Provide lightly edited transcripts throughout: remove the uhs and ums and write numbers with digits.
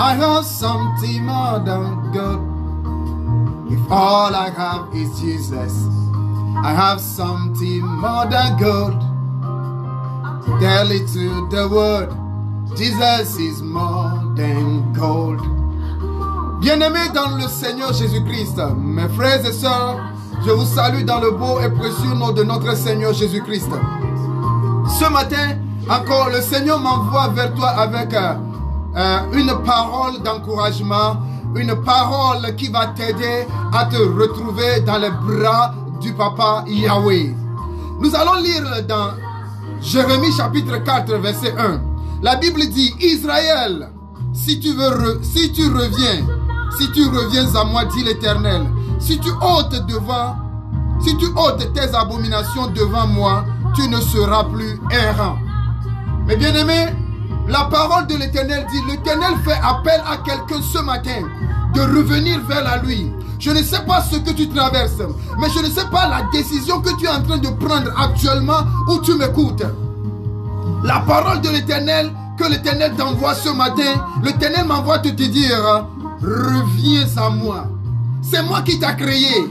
I have something more than good. If all I have is Jesus, I have something more than good. Tell it to the world, Jesus is more than gold. Bien-aimés dans le Seigneur Jésus-Christ, mes frères et sœurs, je vous salue dans le beau et précieux nom de notre Seigneur Jésus-Christ. Ce matin, encore, le Seigneur m'envoie vers toi avec une parole d'encouragement, une parole qui va t'aider à te retrouver dans les bras du Papa Yahweh. Nous allons lire dans Jérémie chapitre 4, verset 1. La Bible dit, Israël, si tu reviens à moi, dit l'Éternel, si tu ôtes tes abominations devant moi, tu ne seras plus errant. Mais bien aimé, la parole de l'Éternel dit, l'Éternel fait appel à quelqu'un ce matin de revenir vers lui. Je ne sais pas ce que tu traverses, mais je ne sais pas la décision que tu es en train de prendre actuellement où tu m'écoutes. La parole de l'Éternel que l'Éternel t'envoie ce matin, l'Éternel m'envoie te dire, reviens à moi. C'est moi qui t'ai créé.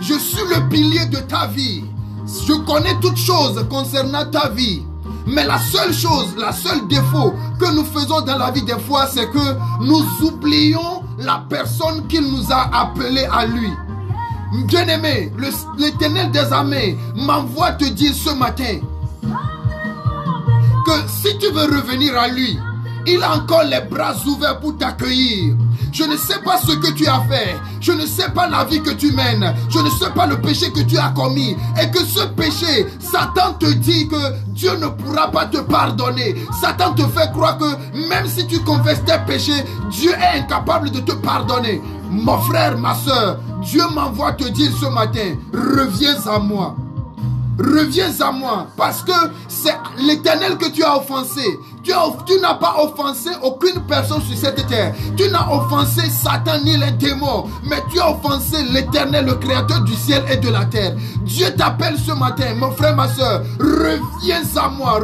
Je suis le pilier de ta vie. Je connais toutes choses concernant ta vie. Mais la seule défaut que nous faisons dans la vie des fois, c'est que nous oublions la personne qu'il nous a appelé à lui. Bien-aimé, l'Éternel des armées m'envoie te dire ce matin que si tu veux revenir à lui, il a encore les bras ouverts pour t'accueillir. Je ne sais pas ce que tu as fait. Je ne sais pas la vie que tu mènes. Je ne sais pas le péché que tu as commis. Et que ce péché, Satan te dit que Dieu ne pourra pas te pardonner. Satan te fait croire que même si tu confesses tes péchés, Dieu est incapable de te pardonner. Mon frère, ma soeur, Dieu m'envoie te dire ce matin, reviens à moi. Reviens à moi, parce que c'est l'Éternel que tu as offensé. Tu n'as pas offensé aucune personne sur cette terre. Tu n'as offensé Satan ni les démons, mais tu as offensé l'Éternel, le Créateur du ciel et de la terre. Dieu t'appelle ce matin, mon frère, ma soeur. Reviens à moi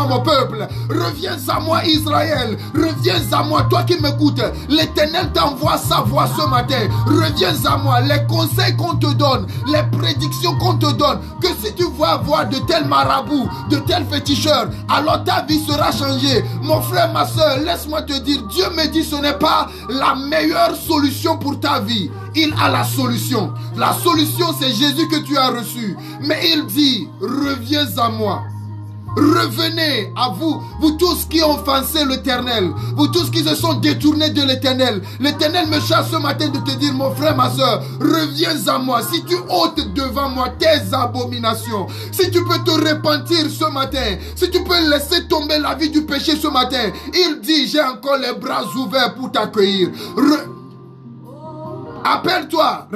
mon peuple. Reviens à moi Israël. Reviens à moi, toi qui m'écoutes. L'Éternel t'envoie sa voix ce matin. Reviens à moi. Les conseils qu'on te donne, les prédictions qu'on te donne, que si tu vas voir de tels marabouts, de tels féticheurs, alors ta vie sera changée. Mon frère, ma soeur, laisse-moi te dire, Dieu me dit ce n'est pas la meilleure solution pour ta vie. Il a la solution. La solution, c'est Jésus que tu as reçu. Mais il dit, reviens à moi. Revenez à vous tous qui ont offensé l'Éternel, vous tous qui se sont détournés de l'Éternel. L'Éternel me charge ce matin de te dire, mon frère, ma soeur, reviens à moi. Si tu ôtes devant moi tes abominations, si tu peux te repentir ce matin, si tu peux laisser tomber la vie du péché ce matin, il dit, j'ai encore les bras ouverts pour t'accueillir. Rappelle-toi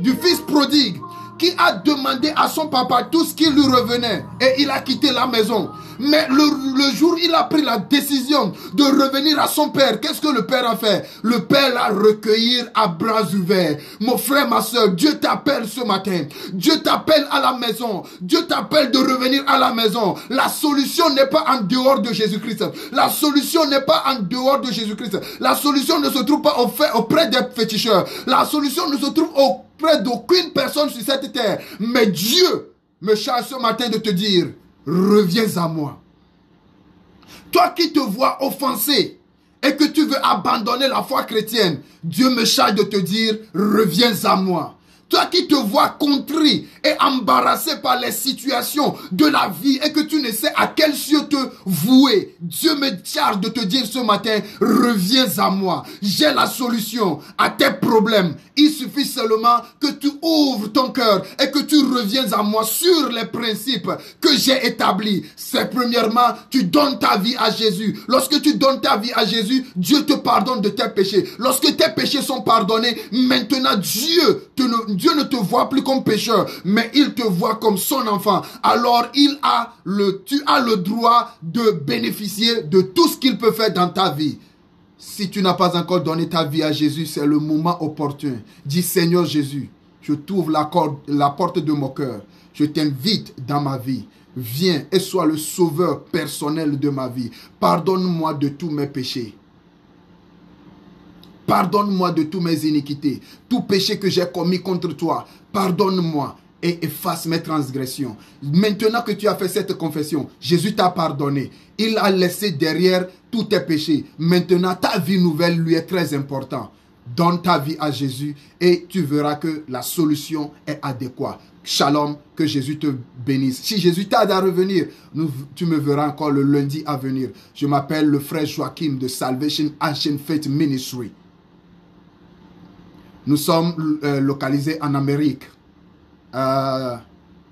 du fils prodigue qui a demandé à son papa tout ce qui lui revenait et il a quitté la maison. Mais le jour où il a pris la décision de revenir à son père, qu'est-ce que le père a fait? Le père l'a recueilli à bras ouverts. Mon frère, ma soeur, Dieu t'appelle ce matin. Dieu t'appelle à la maison. Dieu t'appelle de revenir à la maison. La solution n'est pas en dehors de Jésus-Christ. La solution n'est pas en dehors de Jésus-Christ. La solution ne se trouve pas auprès des féticheurs. La solution ne se trouve auprès d'aucune personne sur cette terre. Mais Dieu me charge ce matin de te dire, reviens à moi. Toi qui te vois offensé et que tu veux abandonner la foi chrétienne, Dieu me charge de te dire, reviens à moi. Toi qui te vois contrit et embarrassé par les situations de la vie et que tu ne sais à quel cieux te vouer, Dieu me charge de te dire ce matin, reviens à moi. J'ai la solution à tes problèmes. Il suffit seulement que tu ouvres ton cœur et que tu reviens à moi sur les principes que j'ai établis. C'est premièrement, tu donnes ta vie à Jésus. Lorsque tu donnes ta vie à Jésus, Dieu te pardonne de tes péchés. Lorsque tes péchés sont pardonnés, maintenant Dieu ne te voit plus comme pécheur, mais il te voit comme son enfant. Alors tu as le droit de bénéficier de tout ce qu'il peut faire dans ta vie. Si tu n'as pas encore donné ta vie à Jésus, c'est le moment opportun. Dis, Seigneur Jésus, je t'ouvre la porte de mon cœur. Je t'invite dans ma vie. Viens et sois le sauveur personnel de ma vie. Pardonne-moi de tous mes péchés. Pardonne-moi de tous mes iniquités, tout péché que j'ai commis contre toi. Pardonne-moi et efface mes transgressions. Maintenant que tu as fait cette confession, Jésus t'a pardonné. Il a laissé derrière tous tes péchés. Maintenant, ta vie nouvelle lui est très importante. Donne ta vie à Jésus et tu verras que la solution est adéquate. Shalom, que Jésus te bénisse. Si Jésus t'aide à revenir, tu me verras encore le lundi à venir. Je m'appelle le frère Joachim de Salvation Ancient Faith Ministry. Nous sommes localisés en Amérique.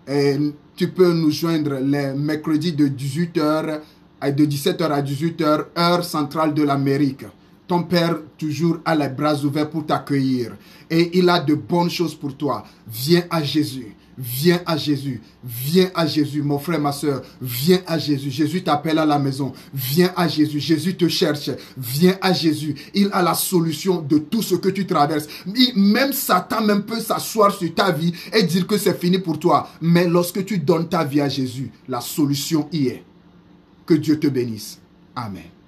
Et tu peux nous joindre les mercredis de 18h de 17h à 18h, heure centrale de l'Amérique. Ton Père toujours a les bras ouverts pour t'accueillir. Et il a de bonnes choses pour toi. Viens à Jésus. Viens à Jésus. Viens à Jésus. Mon frère, ma soeur, viens à Jésus. Jésus t'appelle à la maison. Viens à Jésus. Jésus te cherche. Viens à Jésus. Il a la solution de tout ce que tu traverses. Même Satan même peut s'asseoir sur ta vie et dire que c'est fini pour toi. Mais lorsque tu donnes ta vie à Jésus, la solution y est. Que Dieu te bénisse. Amen.